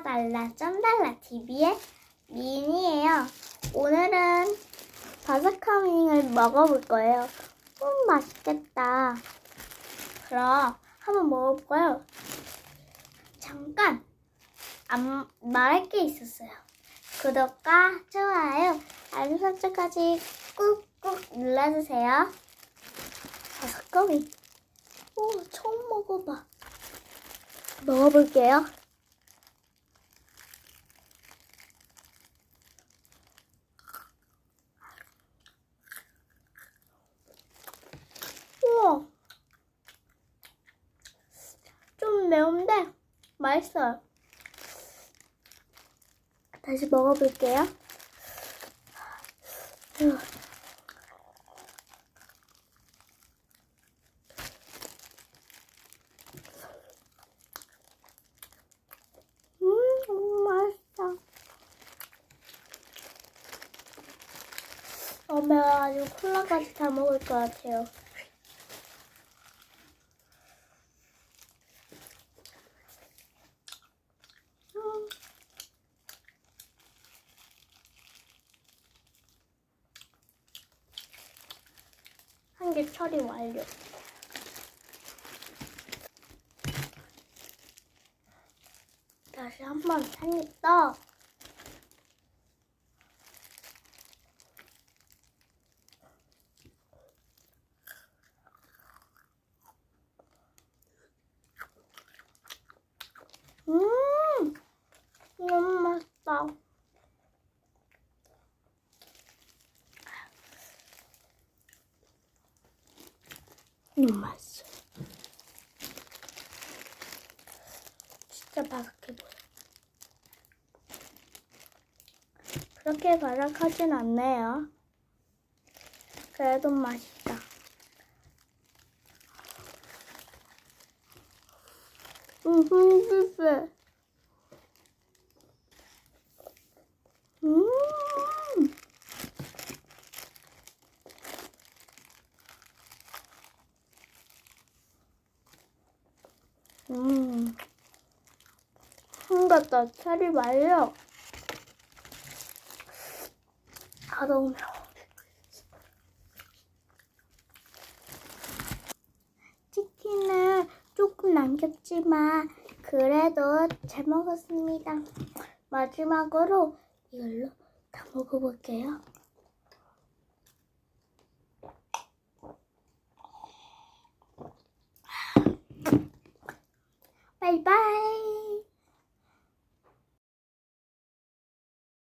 달라 점 달라 TV의 미인이에요. 오늘은 바삭하밍을 먹어볼 거예요. 맛있겠다. 그럼 한번 먹어볼까요? 잠깐 안 말할 게 있었어요. 구독과 좋아요, 알림 설정까지 꾹꾹 눌러주세요. 바삭하밍. 오, 처음 먹어봐. 먹어볼게요. 우와, 좀 매운데 맛있어요. 다시 먹어볼게요. 맛있다. 매워가지고 콜라까지 다 먹을 것 같아요. 한 개 처리 완료. 다시 한 번 한 입 더. 너무 맛있다. 너무 맛있어. 진짜 바삭해 보여. 그렇게 바삭하진 않네요. 그래도 맛있다. 진짜. 한갓다 차리 말려. 너무 매워. 치킨을 조금 남겼지만 그래도 잘 먹었습니다. 마지막으로 이걸로 다 먹어볼게요. 바이바이.